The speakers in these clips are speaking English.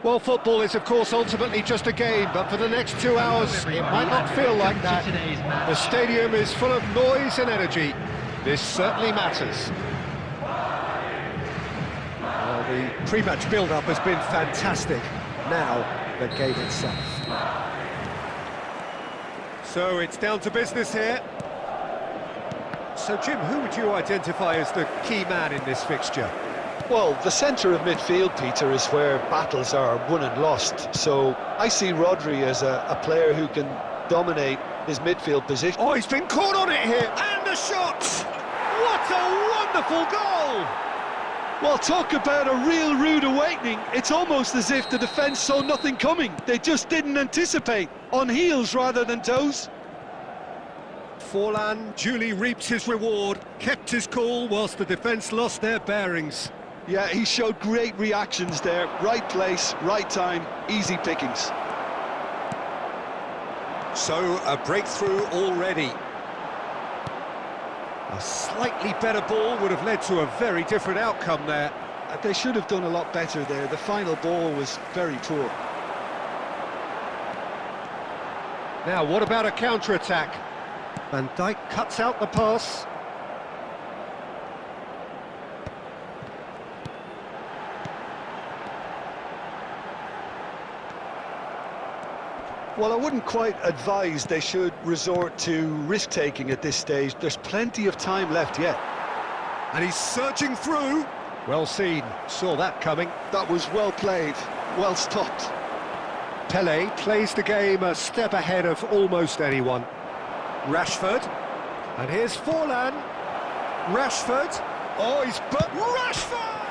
Well, football is, of course, ultimately just a game, but for the next 2 hours, it might not feel like that. The stadium is full of noise and energy. This certainly matters. Well, the pre-match build-up has been fantastic. Now, the game itself. So it's down to business here. So, Jim, who would you identify as the key man in this fixture? Well, the centre of midfield, Peter, is where battles are won and lost. So I see Rodri as a player who can dominate his midfield position. Oh, he's been caught on it here, and a shot! What a wonderful goal! Well, talk about a real rude awakening. It's almost as if the defence saw nothing coming. They just didn't anticipate, on heels rather than toes. Forlan duly reaps his reward, kept his cool whilst the defence lost their bearings. Yeah, he showed great reactions there. Right place, right time, easy pickings. So, a breakthrough already. A slightly better ball would have led to a very different outcome there. They should have done a lot better there. The final ball was very poor. Now, what about a counter-attack? Van Dijk cuts out the pass. Well, I wouldn't quite advise they should resort to risk-taking at this stage. There's plenty of time left yet. And he's surging through. Well seen, saw that coming. That was well played, well stopped. Pele plays the game a step ahead of almost anyone. Rashford, and here's Forlan. Rashford, oh, he's but Rashford!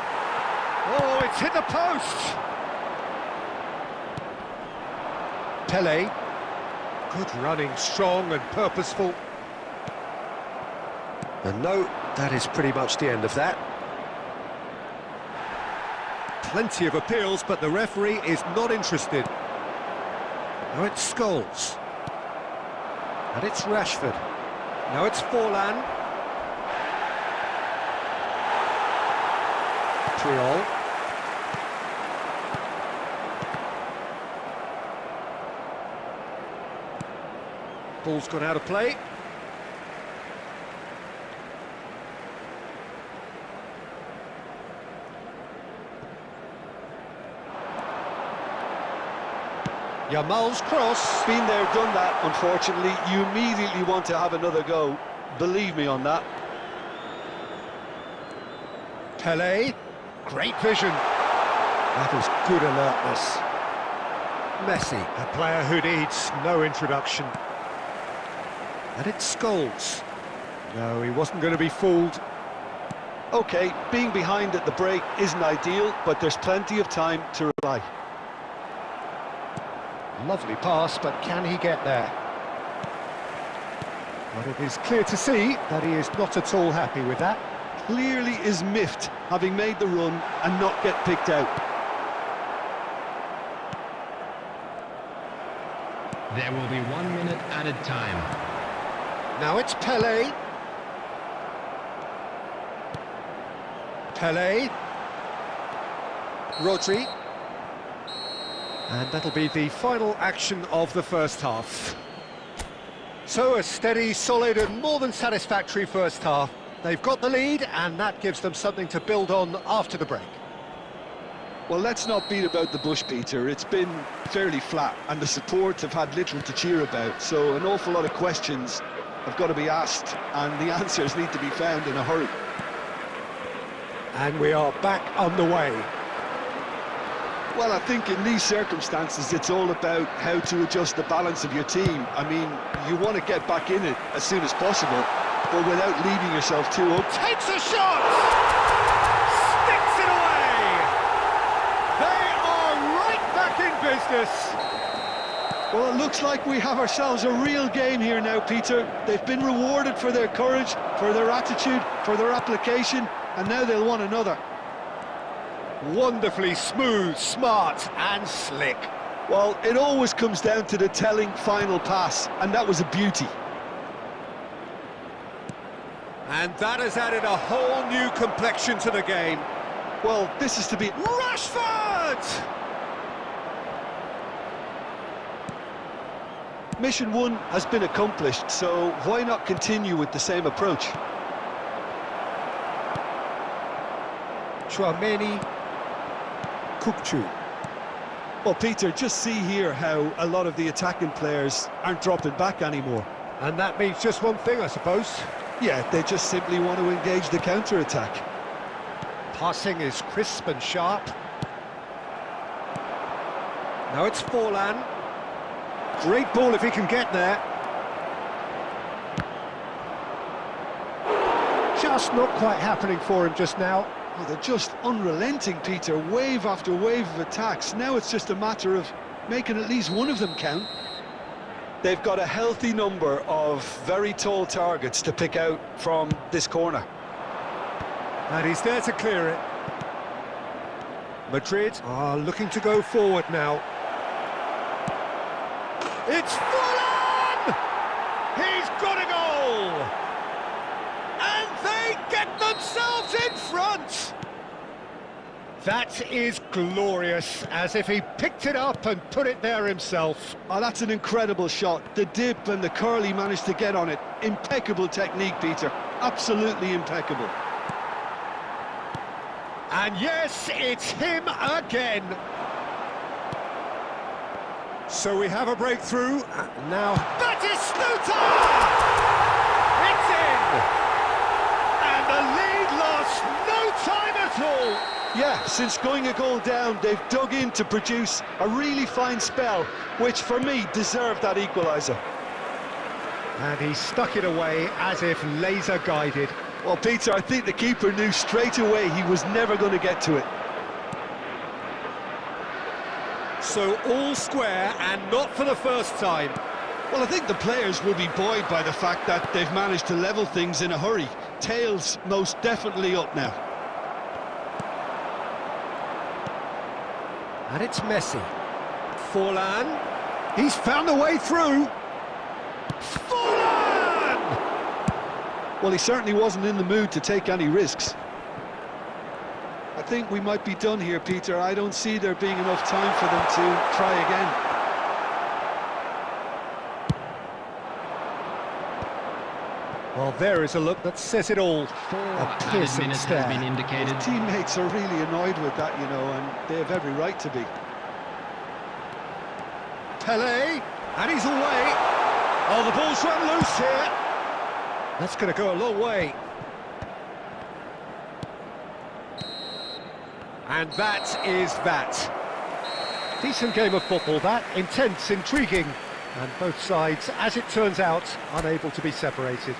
Oh, it's hit the post. Pele, good running, strong and purposeful. And no, that is pretty much the end of that. Plenty of appeals, but the referee is not interested. Now it's Scholes. And it's Rashford. Now it's Forlan. Triol. Ball's gone out of play. Yamal's cross. Been there, done that, unfortunately. You immediately want to have another go. Believe me on that. Pele. Great vision. That is good alertness. Messi, a player who needs no introduction. And it's Scholes. No, he wasn't going to be fooled. OK, being behind at the break isn't ideal, but there's plenty of time to reply. Lovely pass, but can he get there? But it is clear to see that he is not at all happy with that. Clearly is miffed, having made the run and not get picked out. There will be 1 minute added time. Now it's Pele. Pele. Rodri. And that'll be the final action of the first half. So a steady, solid and more than satisfactory first half. They've got the lead and that gives them something to build on after the break. Well, let's not beat about the bush, Peter. It's been fairly flat and the support have had little to cheer about. So an awful lot of questions have got to be asked and the answers need to be found in a hurry. And we are back underway. Well, I think in these circumstances it's all about how to adjust the balance of your team. I mean, you want to get back in it as soon as possible, but without leaving yourself too open. Takes a shot! Sticks it away! They are right back in business! Well, it looks like we have ourselves a real game here now, Peter. They've been rewarded for their courage, for their attitude, for their application, and now they'll want another. Wonderfully smooth, smart and slick. Well, it always comes down to the telling final pass, and that was a beauty. And that has added a whole new complexion to the game. Well, this is to be... Rashford! mission one has been accomplished, so why not continue with the same approach? Chouameni, Kukçu. Well, Peter, just see here how a lot of the attacking players aren't dropping back anymore. And that means just one thing, I suppose. Yeah, they just simply want to engage the counter-attack. Passing is crisp and sharp. Now it's Forlan. Great ball if he can get there. Just not quite happening for him just now. Oh, they're just unrelenting, Peter. Wave after wave of attacks. Now it's just a matter of making at least one of them count. They've got a healthy number of very tall targets to pick out from this corner. And he's there to clear it. Madrid are looking to go forward now. It's Forlan! He's got a goal! And they get themselves in front! That is glorious, as if he picked it up and put it there himself. Oh, that's an incredible shot. The dip and the curl he managed to get on it. Impeccable technique, Peter. Absolutely impeccable. And yes, it's him again. So we have a breakthrough. Now, Batistuta! It's in! And the lead lost no time at all. Yeah, since going a goal down, they've dug in to produce a really fine spell, which for me deserved that equaliser. And he stuck it away as if laser guided. Well, Peter, I think the keeper knew straight away he was never going to get to it. So all square, and not for the first time. Well, I think the players will be buoyed by the fact that they've managed to level things in a hurry. Tails most definitely up now. And it's Messi. Forlan. He's found a way through. Forlan! Well, he certainly wasn't in the mood to take any risks. I think we might be done here, Peter. I don't see there being enough time for them to try again. Well, there is a look that says it all. A piercing minutes stare. has been indicated. His teammates are really annoyed with that, you know, and they have every right to be. Pele, and he's away. Oh, the ball's run loose here. That's going to go a long way. And that is that. Decent game of football, that. Intense, intriguing. And both sides, as it turns out, unable to be separated.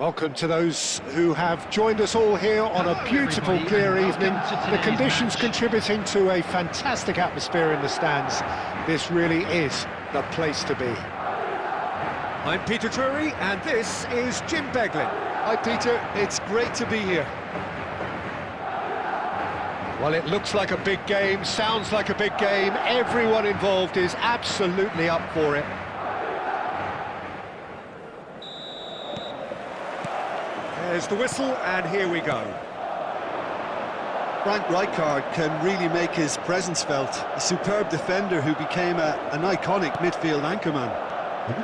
Welcome to those who have joined us all here on a beautiful, clear evening. The conditions contributing to a fantastic atmosphere in the stands. This really is the place to be. I'm Peter Drury, and this is Jim Beglin. Hi Peter, it's great to be here. Well, it looks like a big game, sounds like a big game. Everyone involved is absolutely up for it. There's the whistle, and here we go. Frank Rijkaard can really make his presence felt. A superb defender who became an iconic midfield anchorman.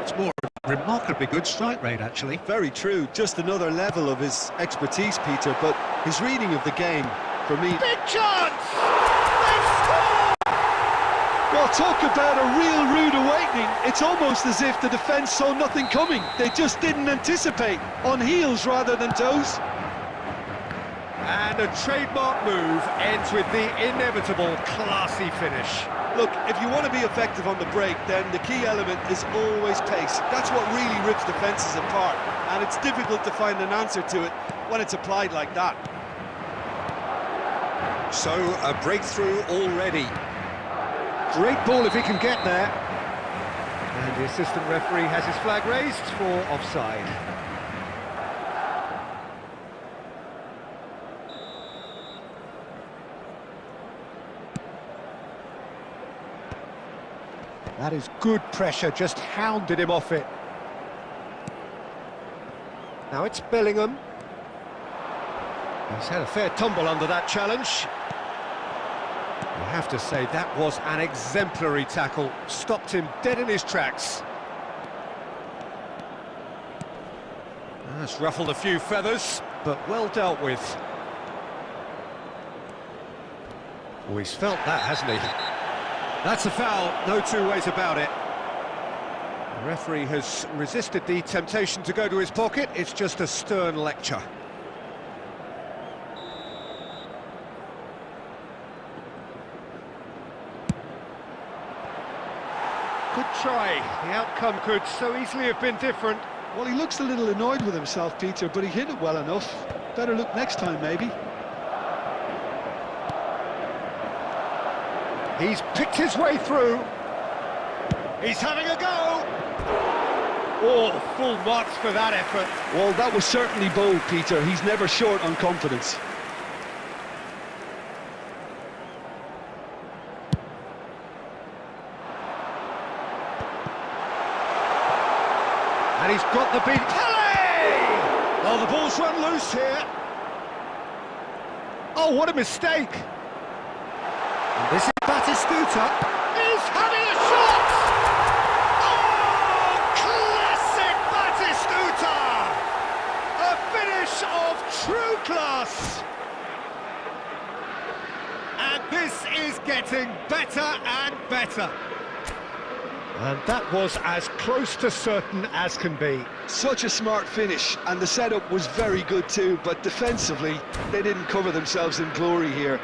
It's more remarkably good strike rate, actually. Very true, just another level of his expertise, Peter, but his reading of the game, for me... Big chance! They score! Well, talk about a real rude awakening. It's almost as if the defence saw nothing coming. They just didn't anticipate. On heels rather than toes. And a trademark move ends with the inevitable classy finish. Look, if you want to be effective on the break, then the key element is always pace. That's what really rips defences apart, and it's difficult to find an answer to it when it's applied like that. So, a breakthrough already. Great ball if he can get there. And the assistant referee has his flag raised for offside. That is good pressure, just hounded him off it. Now it's Bellingham. He's had a fair tumble under that challenge. I have to say, that was an exemplary tackle. Stopped him dead in his tracks. That's ruffled a few feathers, but well dealt with. Oh, he's felt that, hasn't he? That's a foul, no two ways about it. The referee has resisted the temptation to go to his pocket. It's just a stern lecture. Good try. The outcome could so easily have been different. Well, he looks a little annoyed with himself, Peter, but he hit it well enough. Better look next time, maybe. He's picked his way through. He's having a go. Oh, full marks for that effort. Well, that was certainly bold, Peter. He's never short on confidence. And he's got the beat. Pele! Oh, the ball's run loose here. Oh, what a mistake. And this is Batistuta. He's having a shot! Oh, classic Batistuta! A finish of true class. And this is getting better and better. And that was as close to certain as can be. Such a smart finish, and the setup was very good too, but defensively, they didn't cover themselves in glory here.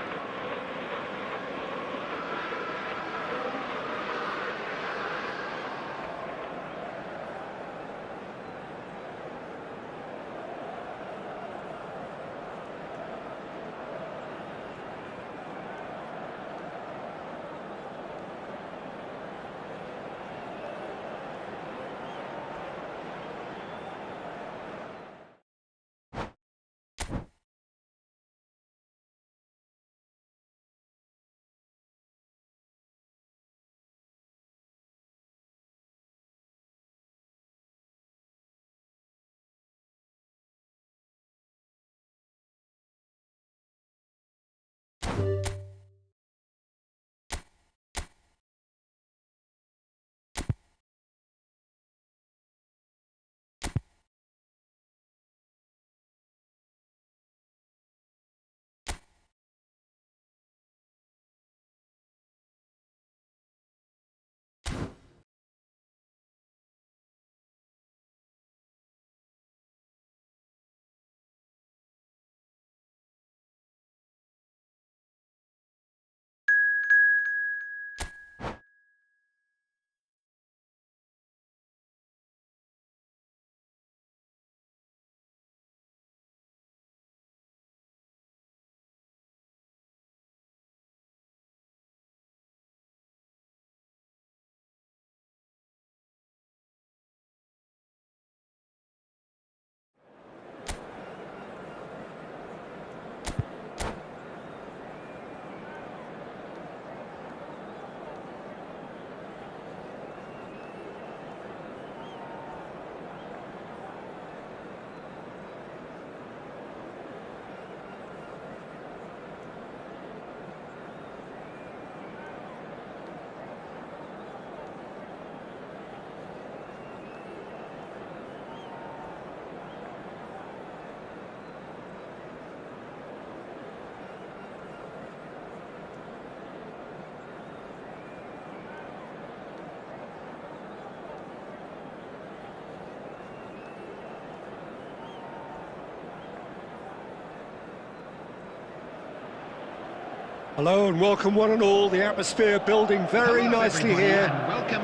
Hello and welcome one and all. The atmosphere building very nicely here.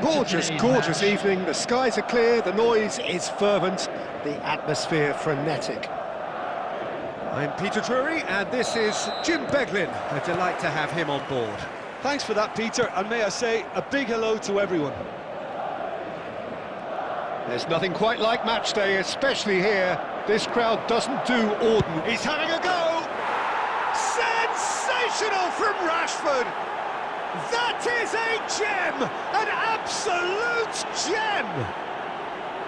Gorgeous evening. The skies are clear, the noise is fervent, the atmosphere frenetic. I'm Peter Drury and this is Jim Beglin. A delight to have him on board. Thanks for that, Peter, and may I say a big hello to everyone. There's nothing quite like match day, especially here. This crowd doesn't do ordinary. He's having a go! Sensational from Rashford! That is a gem! An absolute gem!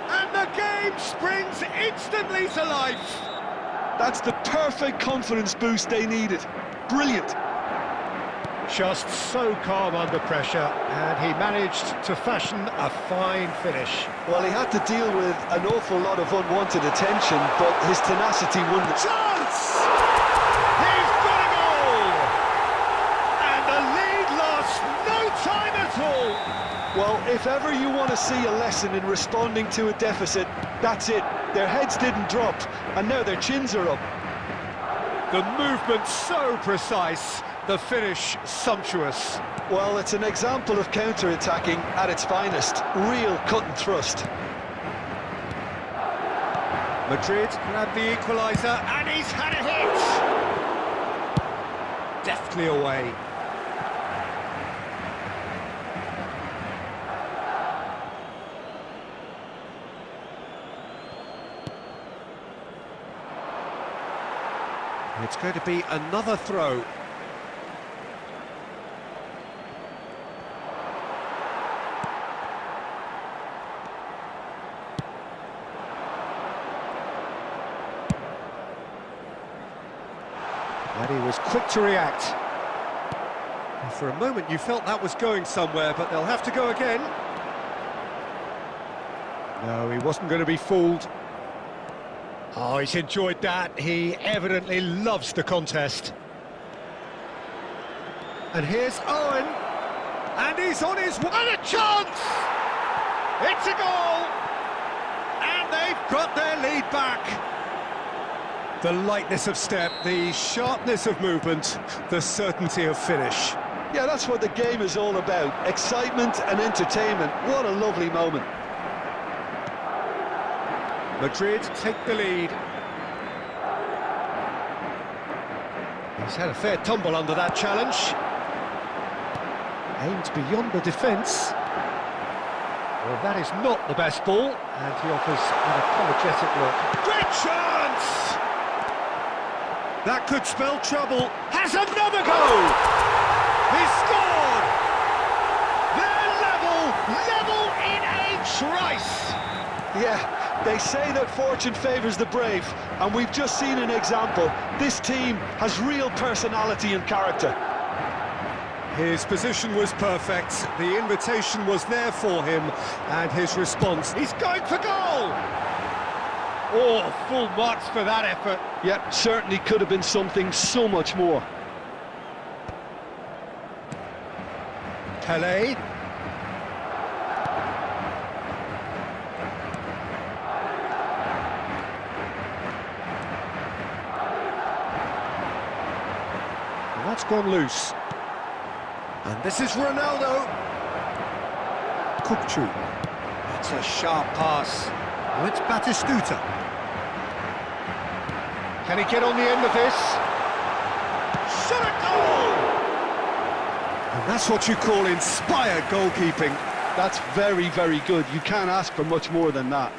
And the game springs instantly to life! That's the perfect confidence boost they needed. Brilliant! Just so calm under pressure, and he managed to fashion a fine finish. Well, he had to deal with an awful lot of unwanted attention, but his tenacity won the chance! He's got a goal! And the lead lost no time at all! Well, if ever you want to see a lesson in responding to a deficit, that's it. Their heads didn't drop, and now their chins are up. The movement so precise, the finish sumptuous. Well, it's an example of counter-attacking at its finest. Real cut and thrust. Madrid grabbed the equaliser, and he's had a hit! Deftly away. It's going to be another throw. And he was quick to react. And for a moment you felt that was going somewhere, but they'll have to go again. No, he wasn't going to be fooled. Oh, he's enjoyed that. He evidently loves the contest. And here's Owen. And he's on his way. And a chance! It's a goal! And they've got their lead back. The lightness of step, the sharpness of movement, the certainty of finish. Yeah, that's what the game is all about. Excitement and entertainment. What a lovely moment. Madrid take the lead. He's had a fair tumble under that challenge. Aimed beyond the defence. Well, that is not the best ball, and he offers an apologetic look. Great chance! That could spell trouble. Has another go! He's scored! They're level in a trice! Yeah, they say that fortune favours the brave, and we've just seen an example. This team has real personality and character. His position was perfect, the invitation was there for him, and his response, he's going for goal! Oh, full marks for that effort. Yep, certainly could have been something so much more. Pelé. And that's gone loose. And this is Ronaldo. Kupchu. That's a sharp pass. Oh, it's Batistuta. Can he get on the end of this? Shot a goal! And that's what you call inspired goalkeeping. That's very, very good. You can't ask for much more than that.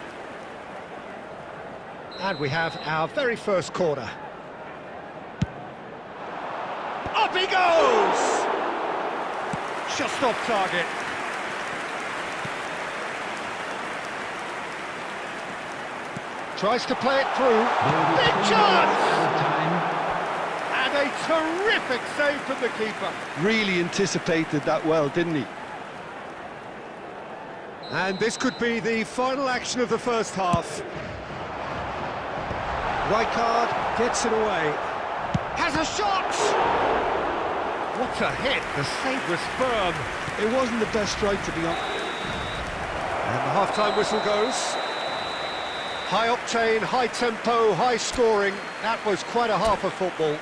And we have our very first corner. Up he goes! Just off target. Tries to play it through. Big chance! And a terrific save from the keeper. Really anticipated that well, didn't he? And this could be the final action of the first half. Rijkaard gets it away. Has a shot! What a hit! The save was firm. It wasn't the best strike, to be honest. And the half-time whistle goes. High octane, high tempo, high scoring. That was quite a half of football.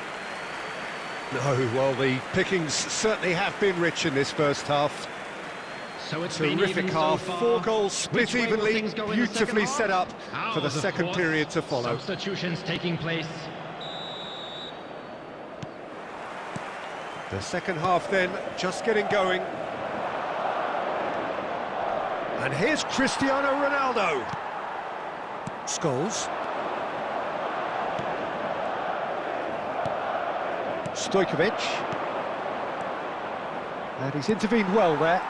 No, well, the pickings certainly have been rich in this first half. So it's been Terrific even half, so far. 4 goals split Which way will evenly, things go in the second beautifully half? set up for the Of second course, period to follow. Substitutions taking place. The second half then, just getting going. And here's Cristiano Ronaldo. Scholes. Stojkovic. And he's intervened well there.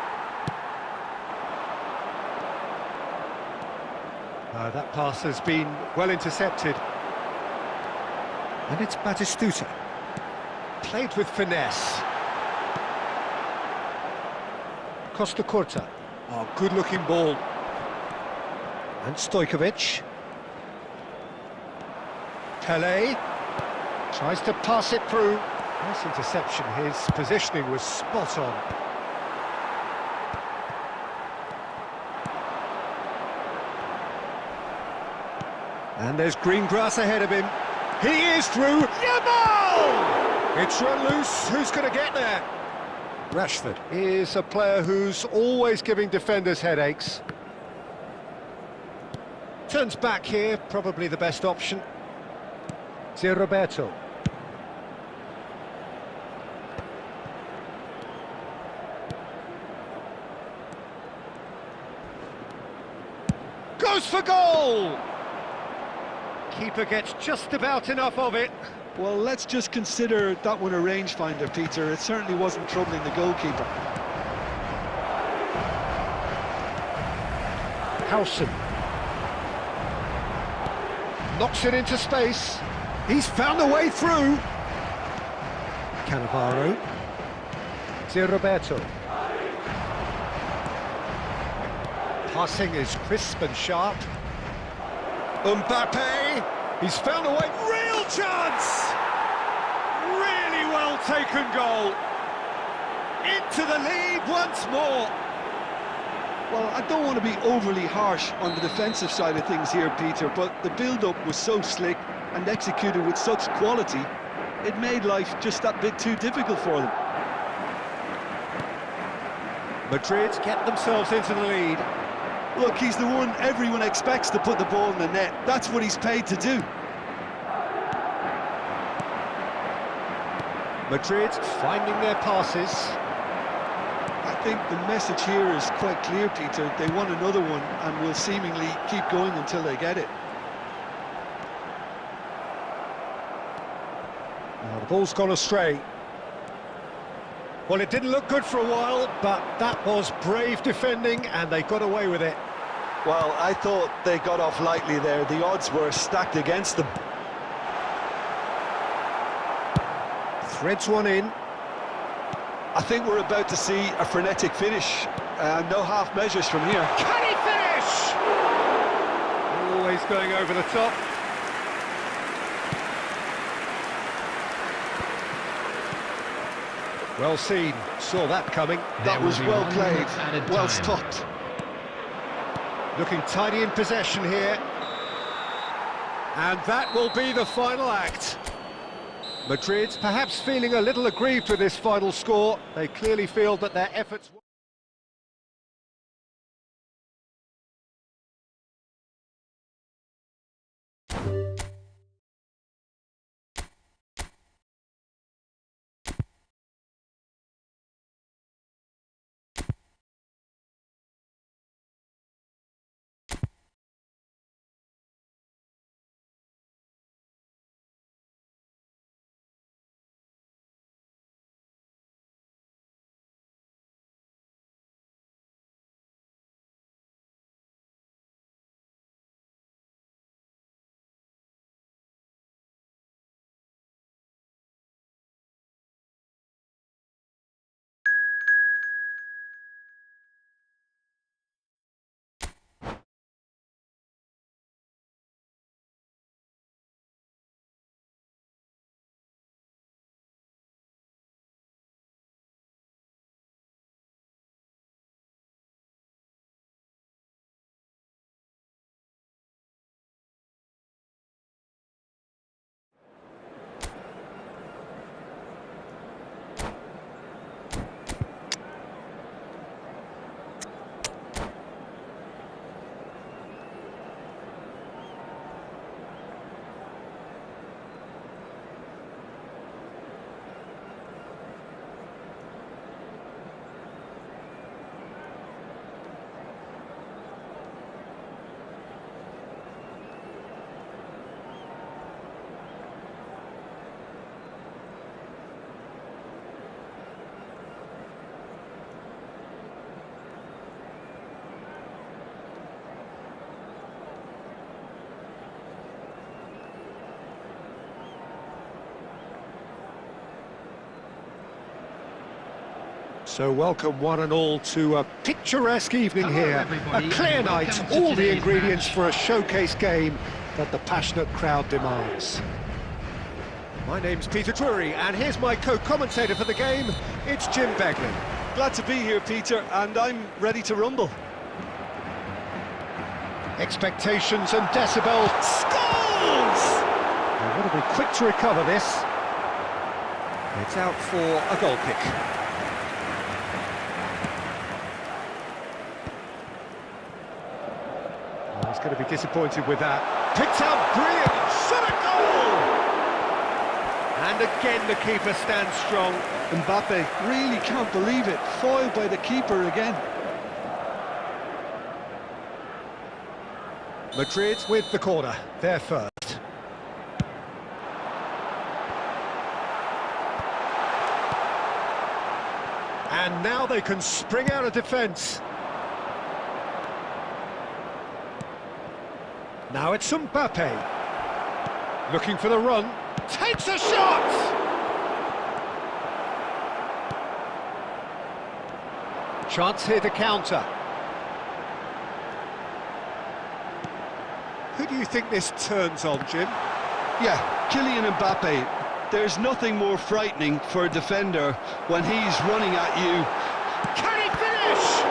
That pass has been well intercepted. And it's Batistuta. Played with finesse. Costa Curta. Oh, good-looking ball. And Stojkovic. Pele. Tries to pass it through. Nice interception. His positioning was spot on. And there's green grass ahead of him. He is through. Yamal! It's run loose. Who's going to get there? Rashford is a player who's always giving defenders headaches. Turns back here, probably the best option. Zé Roberto. Goes for goal! Keeper gets just about enough of it. Well, let's just consider that one a rangefinder, Peter. It certainly wasn't troubling the goalkeeper. Howson. Knocks it into space. He's found a way through. Cannavaro. Zé Roberto. Passing is crisp and sharp. Mbappe. He's found a way. Real chance! Really well taken goal. Into the lead once more. Well, I don't want to be overly harsh on the defensive side of things here, Peter, but the build-up was so slick and executed with such quality, it made life just that bit too difficult for them. Madrid get themselves into the lead. Look, he's the one everyone expects to put the ball in the net. That's what he's paid to do. Madrid finding their passes. I think the message here is quite clear, Peter. They want another one and will seemingly keep going until they get it. Now the ball's gone astray. Well, it didn't look good for a while, but that was brave defending and they got away with it. Well, I thought they got off lightly there. The odds were stacked against them. Threads one in. I think we're about to see a frenetic finish. No half measures from here. Can he finish? Always going over the top. Well seen, saw that coming. That was well played, well time. stopped. Looking tidy in possession here. And that will be the final act. Madrid perhaps feeling a little aggrieved with this final score. They clearly feel that their efforts... So welcome one and all to a picturesque evening Hello, here. everybody, A clear and night, welcome to all the today's ingredients match. for a showcase game that the passionate crowd demands. My name's Peter Drury, and here's my co-commentator for the game, it's Jim Beglin. Glad to be here, Peter, and I'm ready to rumble. Expectations and decibels. Scores! They've got to be quick to recover this. It's out for a goal kick. Well, he's going to be disappointed with that. Picked out brilliant, shot a goal! And again the keeper stands strong. Mbappe really can't believe it, foiled by the keeper again. Madrid with the corner, they're first. And now they can spring out of defence. Now it's Mbappe. Looking for the run. Takes a shot! Chance here to counter. Who do you think this turns on, Jim? Yeah, Kylian Mbappe. There's nothing more frightening for a defender when he's running at you. Can he finish?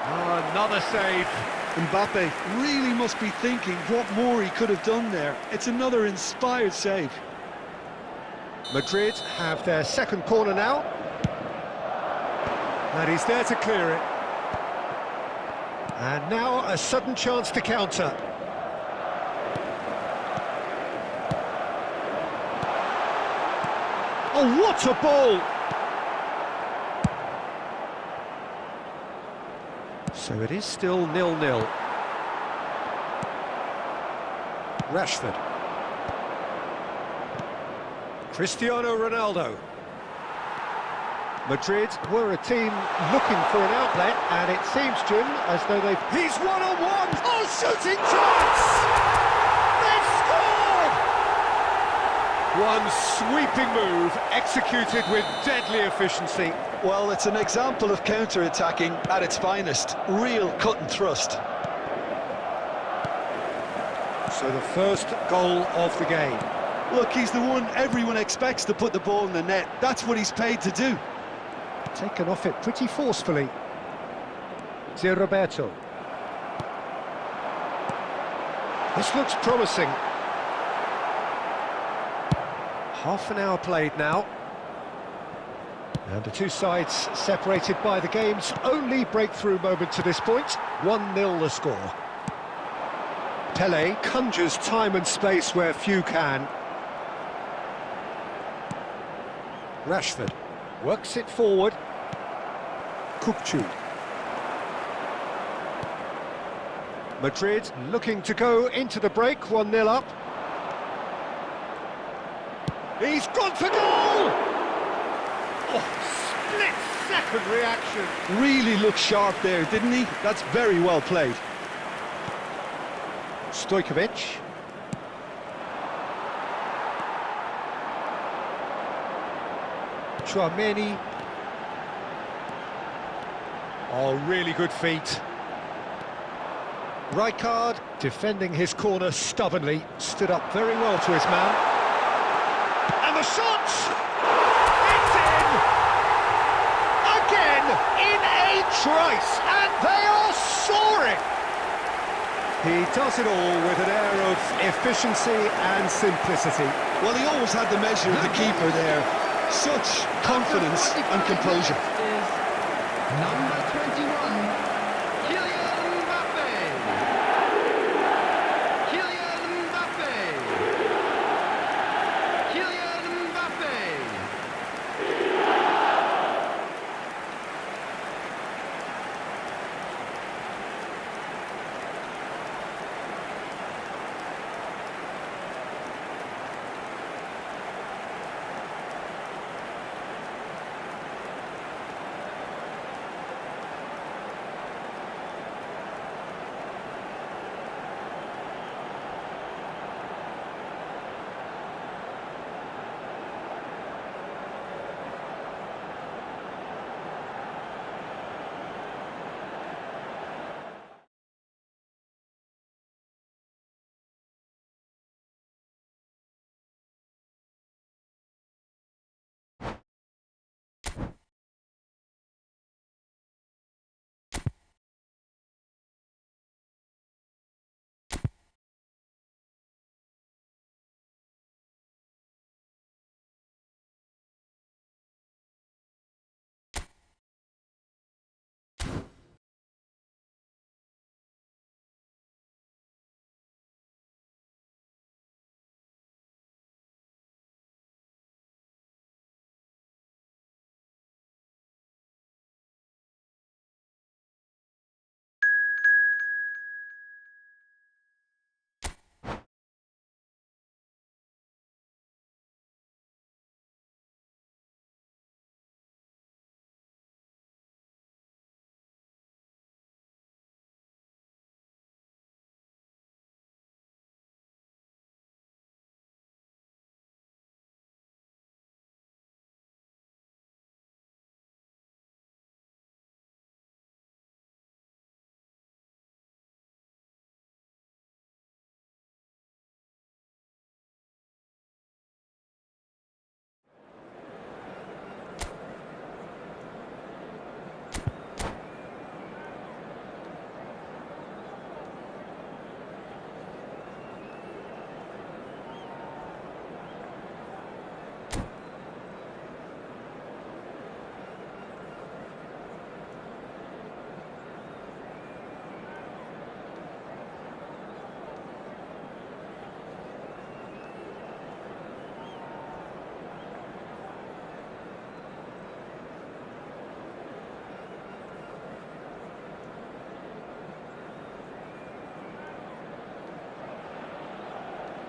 Oh, another save. Mbappe really must be thinking what more he could have done there. It's another inspired save. Madrid have their second corner now. And he's there to clear it. And now a sudden chance to counter. Oh, what a ball! So it is still 0-0. Rashford. Cristiano Ronaldo. Madrid were a team looking for an outlet, and it seems, Jim, as though they've... He's one-on-one! Oh, shooting chance! They've scored! One sweeping move, executed with deadly efficiency. Well, it's an example of counter-attacking at its finest. Real cut and thrust. So the first goal of the game. Look, he's the one everyone expects to put the ball in the net. That's what he's paid to do. Taken off it pretty forcefully. Zé Roberto. This looks promising. Half an hour played now. And the two sides separated by the game's only breakthrough moment to this point. 1-0 the score. Pelé conjures time and space where few can. Rashford works it forward. Kupchu. Madrid looking to go into the break, 1-0 up. He's gone for goal! Oh, split-second reaction. Really looked sharp there, didn't he? That's very well played. Stojkovic. Chouameni. Oh, really good feet. Rijkaard, defending his corner stubbornly, stood up very well to his man. And the shot! It's in! Again, in a trice, and they are soaring! He does it all with an air of efficiency and simplicity. Well, he always had the measure of the keeper there. Such confidence and composure. Is number 21, Kylian Mbappe. Kylian Mbappe. Kylian Mbappe.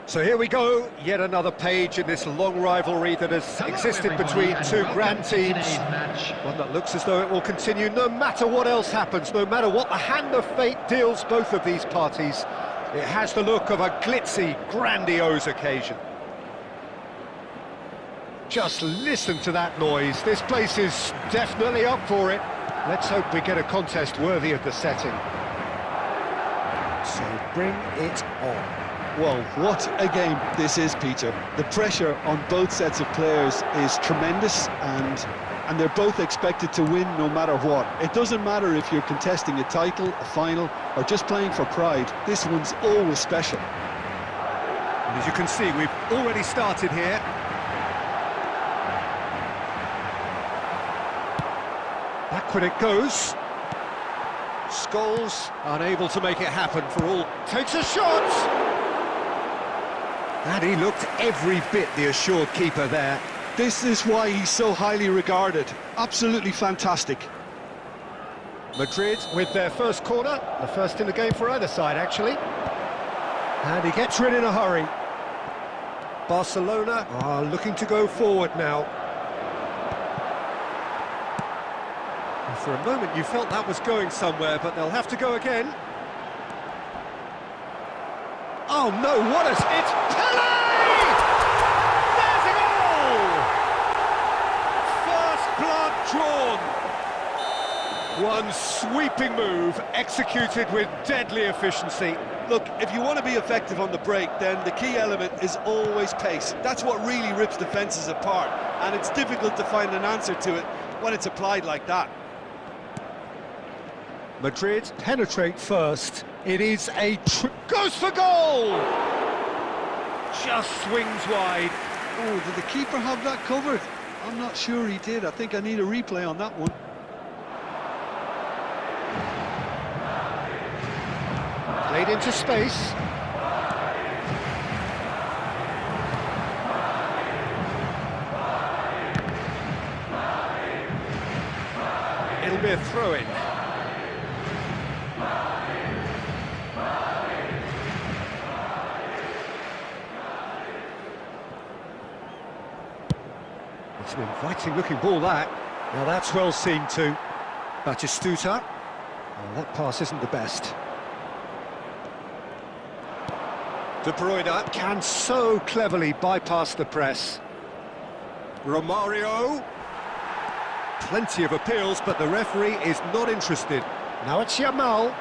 So here we go, yet another page in this long rivalry that has existed between two grand teams. One that looks as though it will continue no matter what else happens, no matter what the hand of fate deals both of these parties. It has the look of a glitzy, grandiose occasion. Just listen to that noise. This place is definitely up for it. Let's hope we get a contest worthy of the setting. So bring it on. Well, what a game this is, Peter. The pressure on both sets of players is tremendous, and they're both expected to win no matter what. It doesn't matter if you're contesting a title, a final, or just playing for pride. This one's always special. And as you can see, we've already started here. Backward it goes. Scholes unable to make it happen for all. Takes a shot! And he looked every bit the assured keeper there. This is why he's so highly regarded. Absolutely fantastic. Madrid with their first corner, the first in the game for either side, actually. And he gets rid in a hurry. Barcelona are looking to go forward now. And for a moment you felt that was going somewhere, but they'll have to go again. Oh no, what is it? Pele! There's a goal! First blood drawn. One sweeping move, executed with deadly efficiency. Look, if you want to be effective on the break, then the key element is always pace. That's what really rips defences apart, and it's difficult to find an answer to it when it's applied like that. Madrid penetrate first. It is a goes for goal! Just swings wide. Oh, did the keeper have that covered? I'm not sure he did. I think I need a replay on that one. Played into space. It'll be a throw-in. It's an inviting-looking ball, that. Now that's well seen too. Batistuta. Oh, that pass isn't the best. De Bruyne can so cleverly bypass the press. Romario. Plenty of appeals, but the referee is not interested. Now it's Yamal.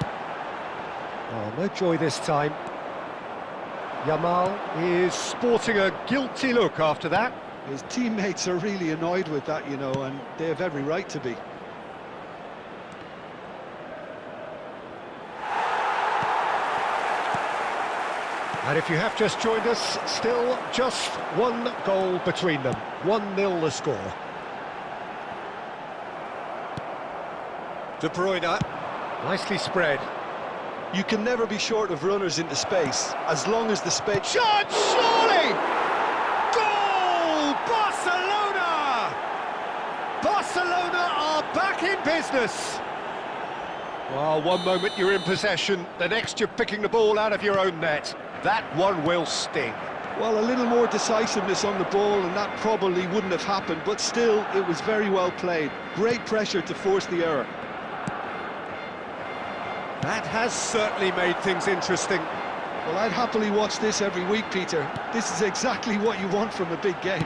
Oh, no joy this time. Yamal is sporting a guilty look after that. His teammates are really annoyed with that, you know, and they have every right to be. And if you have just joined us, still just one goal between them. 1-0 the score. De Bruyne, nicely spread. You can never be short of runners into space, as long as the space... Shot, surely! Goal! Barcelona! Barcelona are back in business. Well, one moment you're in possession, the next you're picking the ball out of your own net. That one will sting. Well, a little more decisiveness on the ball, and that probably wouldn't have happened, but still, it was very well played. Great pressure to force the error. That has certainly made things interesting. Well, I'd happily watch this every week, Peter. This is exactly what you want from a big game.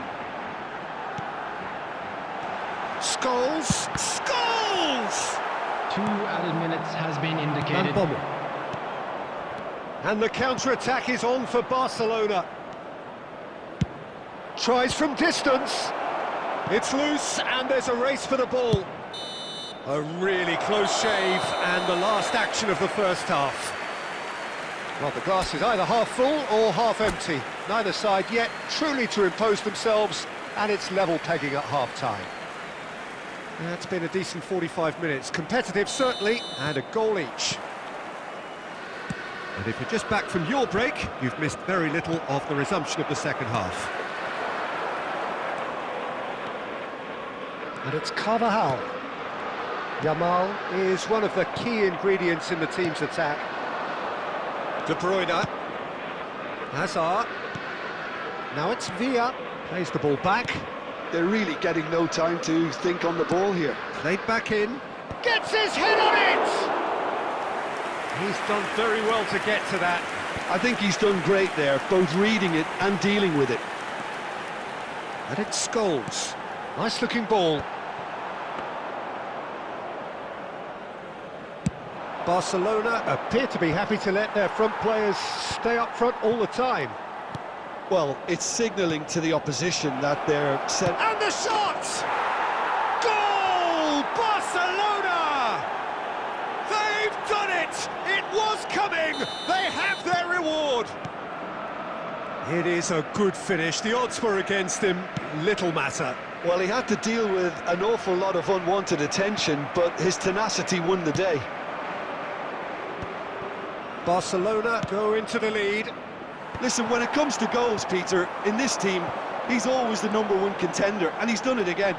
Scholes! Scholes! 2 added minutes has been indicated. And the counter-attack is on for Barcelona. Tries from distance. It's loose, and there's a race for the ball. A really close shave, and the last action of the first half. Well, the glass is either half full or half empty. Neither side yet truly to impose themselves, and it's level pegging at half-time. It's been a decent 45 minutes. Competitive, certainly, and a goal each. And if you're just back from your break, you've missed very little of the resumption of the second half. And it's Carvajal. Yamal is one of the key ingredients in the team's attack. De Bruyne. Hazard. Now it's Villa, plays the ball back. They're really getting no time to think on the ball here. Played back in. Gets his head on it! He's done very well to get to that. I think he's done great there, both reading it and dealing with it. And it's Scholes. Nice looking ball. Barcelona appear to be happy to let their front players stay up front all the time. Well, it's signalling to the opposition that they're set. And the shot! Goal! Barcelona! They've done it! It was coming! They have their reward! It is a good finish. The odds were against him. Little matter. Well, he had to deal with an awful lot of unwanted attention, but his tenacity won the day. Barcelona go into the lead. Listen, when it comes to goals, Peter, in this team, he's always the #1 contender, and he's done it again.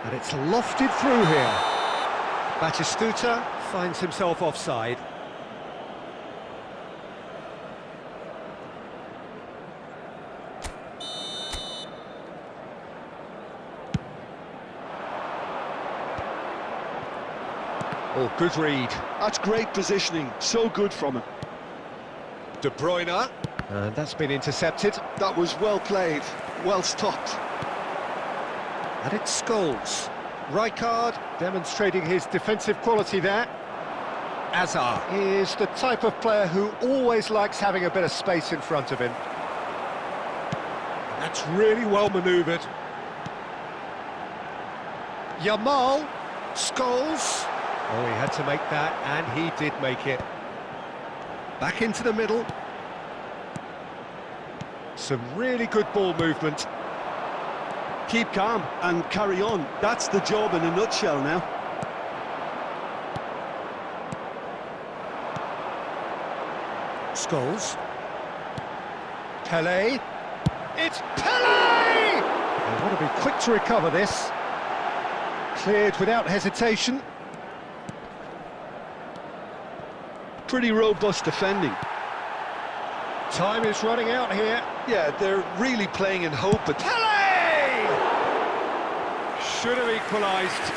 And it's lofted through here. Batistuta finds himself offside. Oh, good read. That's great positioning, so good from him. De Bruyne, and that's been intercepted. That was well played, well stopped. And it's Scholes. Rijkaard demonstrating his defensive quality there. Hazard is the type of player who always likes having a bit of space in front of him. That's really well manoeuvred. Yamal, Scholes. Oh, he had to make that, and he did make it. Back into the middle. Some really good ball movement. Keep calm and carry on. That's the job in a nutshell now. Scholes. Pelé. It's Pelé! They want to be quick to recover this. Cleared without hesitation. Pretty robust defending. Time is running out here. Yeah, they're really playing in hope. But Pelé! Should have equalised.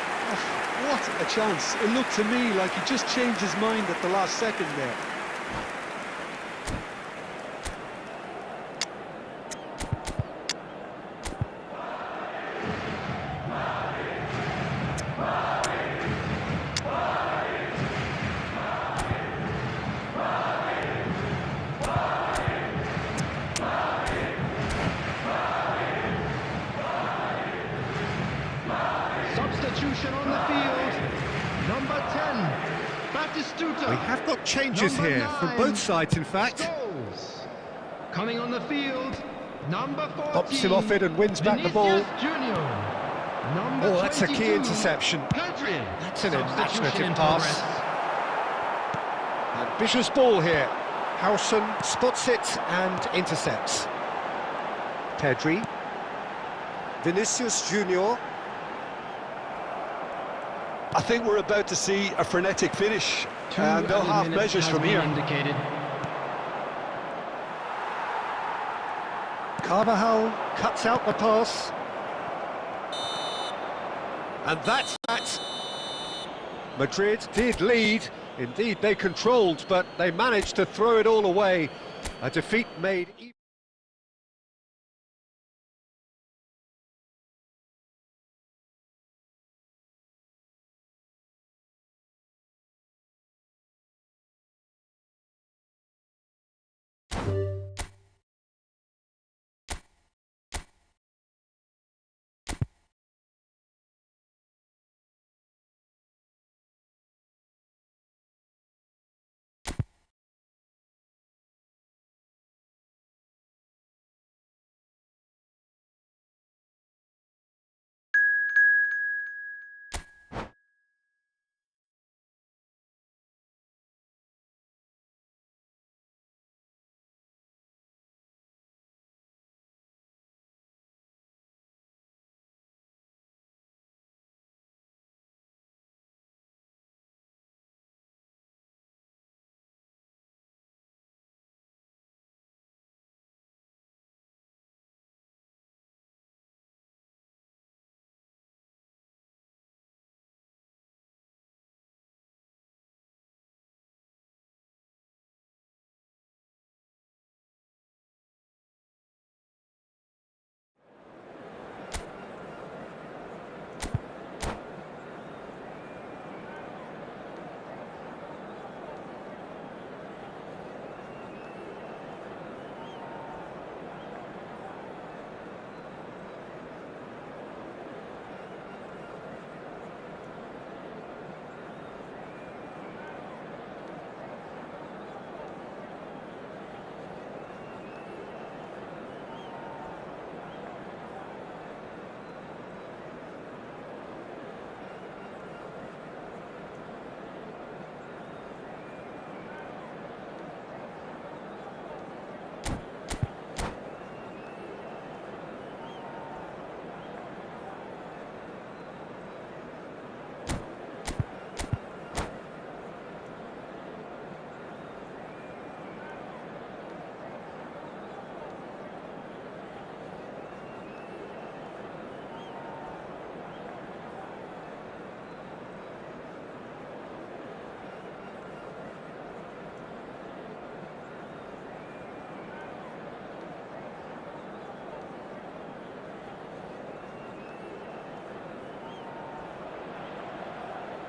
what a chance. It looked to me like he just changed his mind at the last second there. Substitution on the field. Number 10, Batistuta. We have got changes Number here from 9, both sides, in fact. Scholes. Coming on the field, number 14. Pops him off it and wins back the ball. Vinicius Junior. Number Oh, that's a key 22, interception. Pedri. That's an Substitution imaginative in pass. progress. Ambitious ball here. Howson spots it and intercepts. Pedri. Vinicius Junior. I think we're about to see a frenetic finish, and they'll have measures from here. Indicated. Carvajal cuts out the pass. And that's that. Madrid did lead. Indeed, they controlled, but they managed to throw it all away. A defeat made...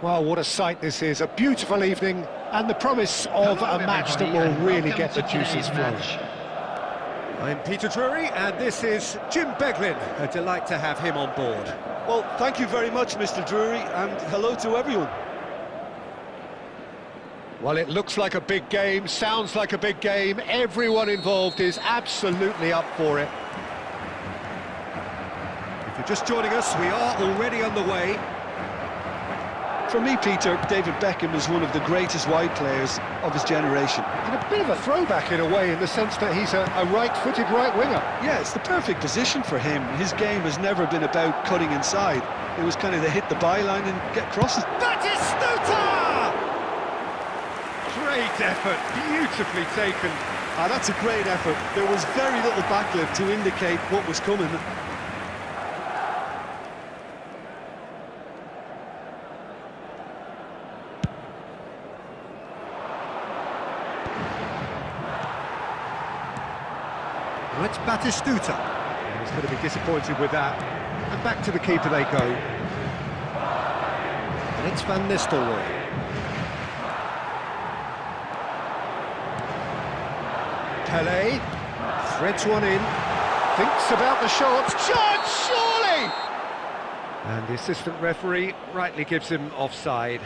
Well, what a sight this is, a beautiful evening, and the promise of a match that will really get the juices flowing. I'm Peter Drury, and this is Jim Beglin. A delight to have him on board. Well, thank you very much, Mr. Drury, and hello to everyone. Well, it looks like a big game, sounds like a big game. Everyone involved is absolutely up for it. If you're just joining us, we are already underway. For me, Peter, David Beckham is one of the greatest wide players of his generation. And a bit of a throwback in a way, in the sense that he's a right-footed right winger. Yeah, it's the perfect position for him. His game has never been about cutting inside. It was kind of to hit the byline and get crosses. Batistuta! Great effort, beautifully taken. That's a great effort. There was very little backlift to indicate what was coming. Well, it's Batistuta. He's going to be disappointed with that. And back to the keeper they go. And it's Van Nistelrooy. Pele threads one in, thinks about the shot, surely! And the assistant referee rightly gives him offside.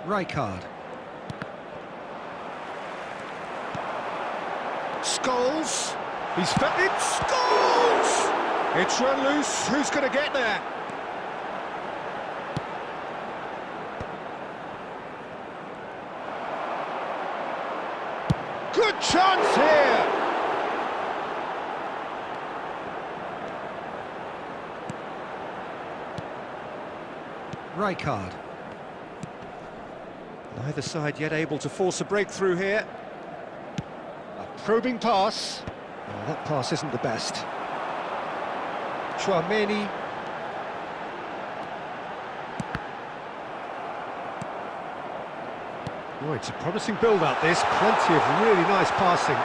Rijkaard. Scholes, he's fed it, Scholes! It's run loose, who's going to get there? Good chance here! Rijkaard. Neither side yet able to force a breakthrough here. Probing pass. Oh, that pass isn't the best. Chouameni. Oh, it's a promising build-up, this. Plenty of really nice passing.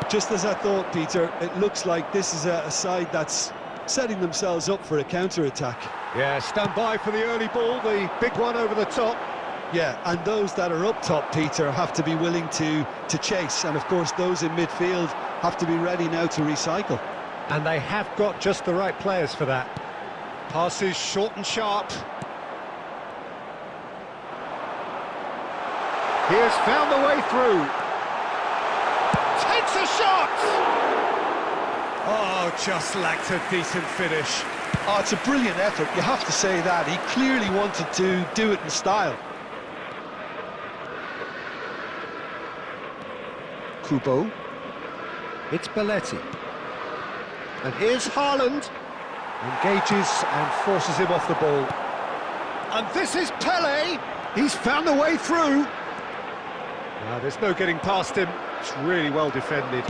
Just as I thought, Peter, it looks like this is a side that's setting themselves up for a counter-attack. Yeah, stand by for the early ball, the big one over the top. Yeah, and those that are up top, Peter, have to be willing to chase. And, of course, those in midfield have to be ready now to recycle. And they have got just the right players for that. Passes short and sharp. He has found the way through. Takes a shot! Oh, just lacked a decent finish. Oh, it's a brilliant effort, you have to say that. He clearly wanted to do it in style. Kubo. It's Belletti. And here's Haaland. Engages and forces him off the ball. And this is Pele. He's found the way through. There's no getting past him. It's really well defended.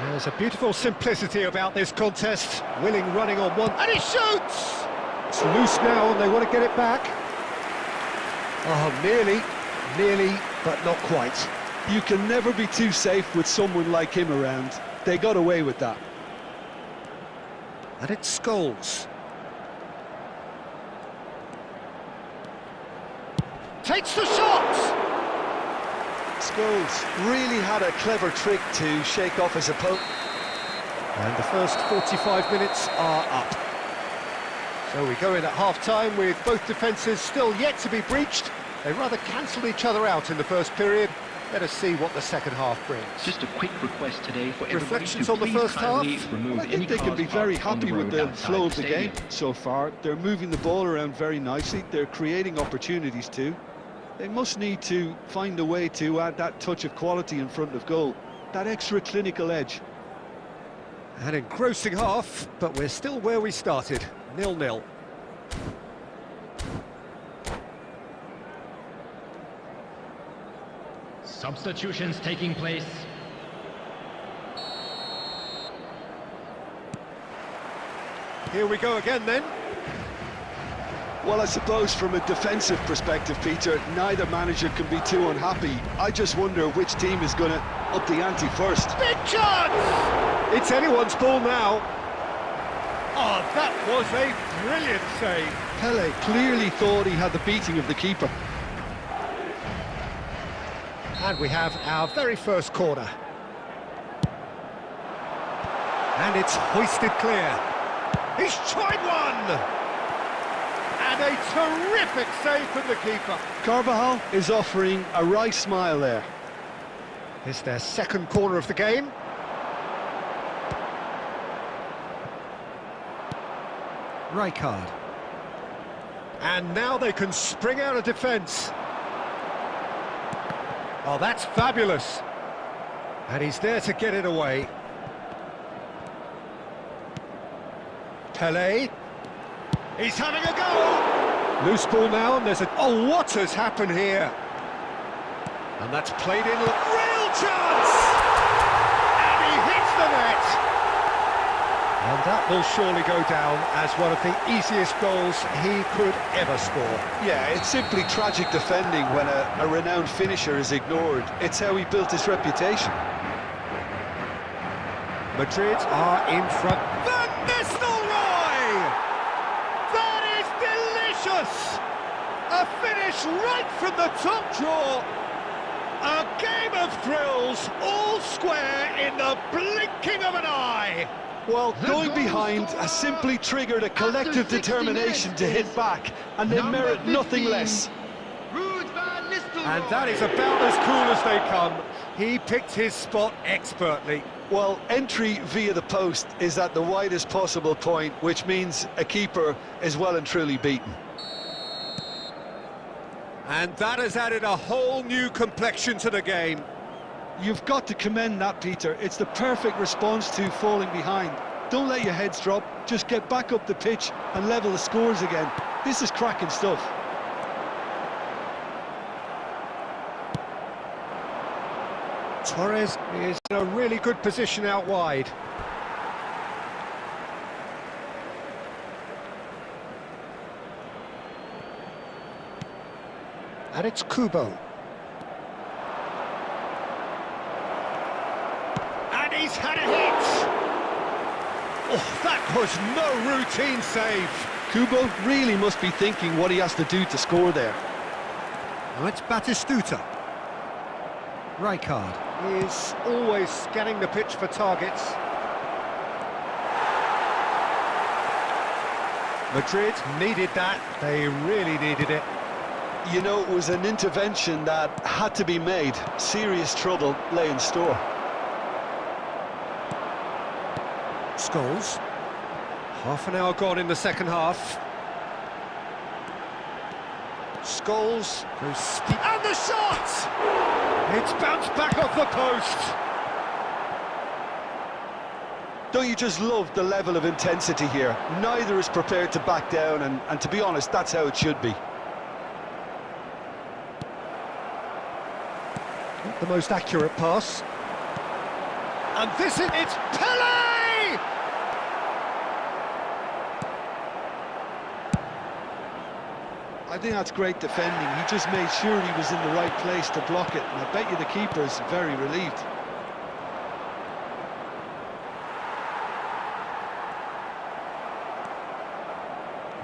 There's a beautiful simplicity about this contest. Willing running on one, and he shoots! It's loose now, and they want to get it back. Oh, nearly, but not quite. You can never be too safe with someone like him around. They got away with that. And it's Scholes. Takes the shot! Scholes really had a clever trick to shake off his opponent. And the first 45 minutes are up. So we go in at half-time with both defences still yet to be breached. They rather cancelled each other out in the first period. Let us see what the second half brings. Just a quick request today for everybody Reflections to on the please first half? remove I any think they can cars be very parked on happy with road the outside flow of the stadium. game so far. They're moving the ball around very nicely. They're creating opportunities too. They must need to find a way to add that touch of quality in front of goal. That extra clinical edge. An engrossing half, but we're still where we started, 0-0. Substitutions taking place. Here we go again then. Well, I suppose from a defensive perspective, Peter, neither manager can be too unhappy. I just wonder which team is going to up the ante first. Big chance! It's anyone's ball now. Oh, that was a brilliant save. Pele clearly thought he had the beating of the keeper. And we have our very first corner. And it's hoisted clear. He's tried one! And a terrific save from the keeper. Carvajal is offering a wry smile there. It's their second corner of the game. Rijkaard. And now they can spring out of defence. Oh, that's fabulous. And he's there to get it away. Pele. He's having a go! Loose ball now, and there's a... Oh, what has happened here? And that's played in... Real chance! And he hits the net! And that will surely go down as one of the easiest goals he could ever score. Yeah, it's simply tragic defending when a renowned finisher is ignored. It's how he built his reputation. Madrid are in front. Van Nistelrooy! That is delicious! A finish right from the top draw. A game of thrills, all square in the blinking of an eye. Well, going behind has simply triggered a collective determination to hit back, and they merit nothing less. And that is about as cool as they come. He picked his spot expertly. Well, entry via the post is at the widest possible point, which means a keeper is well and truly beaten. And that has added a whole new complexion to the game. You've got to commend that, Peter. It's the perfect response to falling behind. Don't let your heads drop, just get back up the pitch and level the scores again. This is cracking stuff. Torres is in a really good position out wide. And it's Kubo. And he's had a hit! Oh, that was no routine save. Kubo really must be thinking what he has to do to score there. Now it's Batistuta. Rijkaard is always scanning the pitch for targets. Madrid needed that. They really needed it. You know, it was an intervention that had to be made. Serious trouble lay in store. Scholes. Half an hour gone in the second half. Scholes goes steep. And the shot! It's bounced back off the post. Don't you just love the level of intensity here? Neither is prepared to back down, and to be honest, that's how it should be. Not the most accurate pass. And it's Pele! I think that's great defending. He just made sure he was in the right place to block it, and I bet you the keeper's very relieved.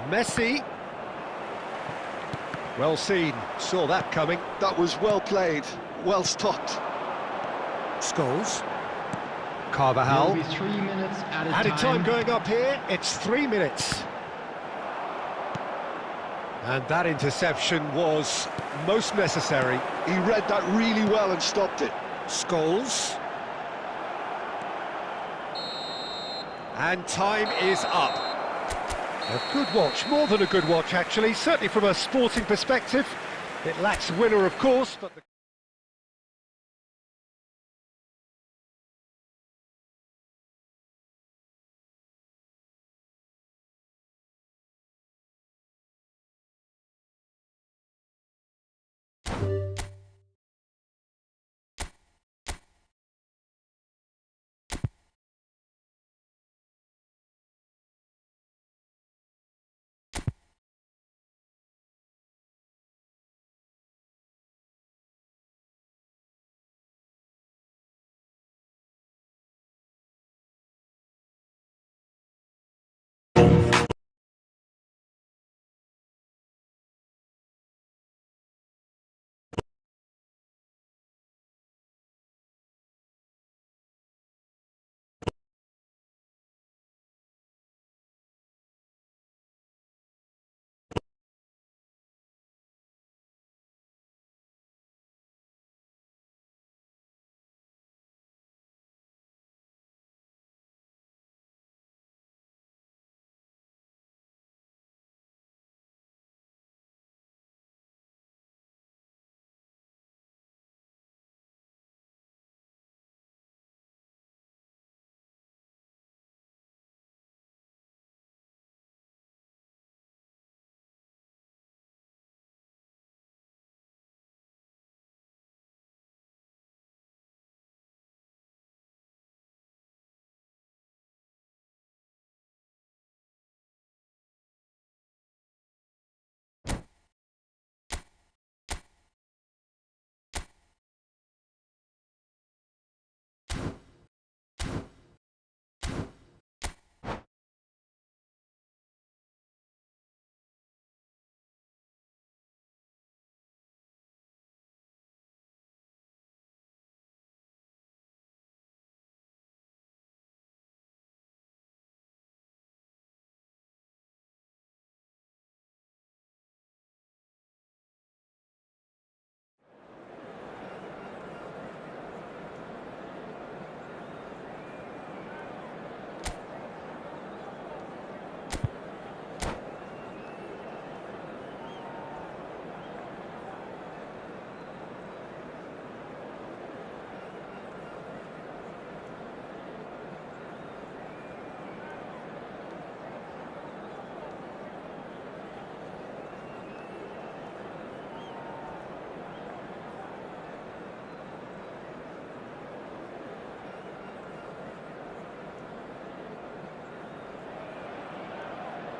Messi. Well seen, saw that coming. That was well played, well stopped. Scholes. Carvajal. Will be 3 minutes Added time going up here, it's 3 minutes. And that interception was most necessary. He read that really well and stopped it. Scholes. And time is up. A good watch, more than a good watch actually, certainly from a sporting perspective. It lacks winner, of course, but the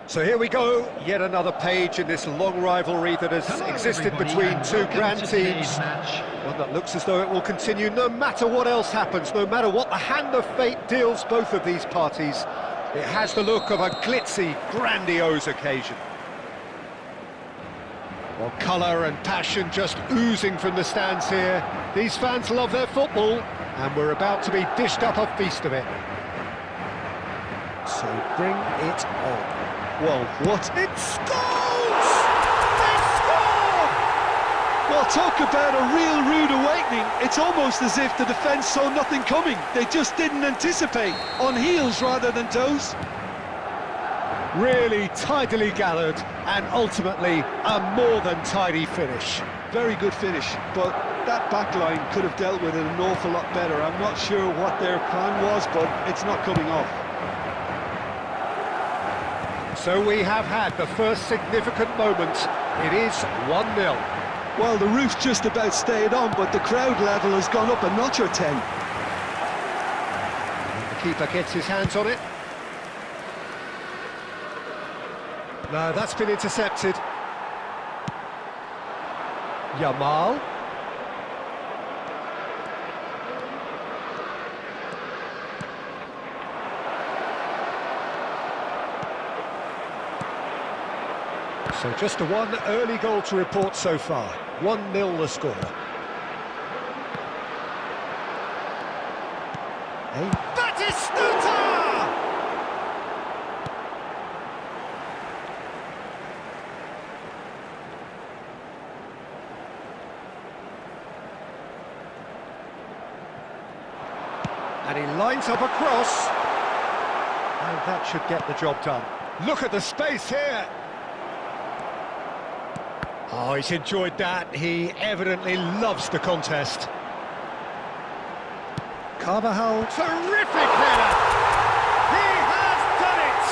So here we go, yet another page in this long rivalry that has existed everybody, between two welcome grand to today's teams. match. One that looks as though it will continue no matter what else happens, no matter what the hand of fate deals both of these parties. It has the look of a glitzy, grandiose occasion. Well, colour and passion just oozing from the stands here. These fans love their football, and we're about to be dished up a feast of it. So bring it on. Well, what? It scores! They score! Well, talk about a real rude awakening. It's almost as if the defence saw nothing coming. They just didn't anticipate, on heels rather than toes. Really tidily gathered, and ultimately a more than tidy finish. Very good finish, but that back line could have dealt with it an awful lot better. I'm not sure what their plan was, but it's not coming off. So we have had the first significant moment. It is 1-0. Well, the roof just about stayed on, but the crowd level has gone up a notch or 10. And the keeper gets his hands on it. No, that's been intercepted. Yamal. So just a one early goal to report so far. 1-0 the score. Batistuta! And he lines up a cross. And that should get the job done. Look at the space here. Oh, he's enjoyed that. He evidently loves the contest. Carvajal, terrific header! He has done it!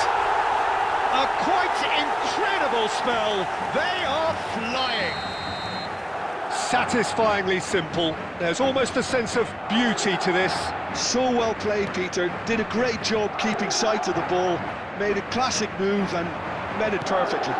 A quite incredible spell. They are flying. Satisfyingly simple. There's almost a sense of beauty to this. So well played, Peter. Did a great job keeping sight of the ball. Made a classic move and met it perfectly.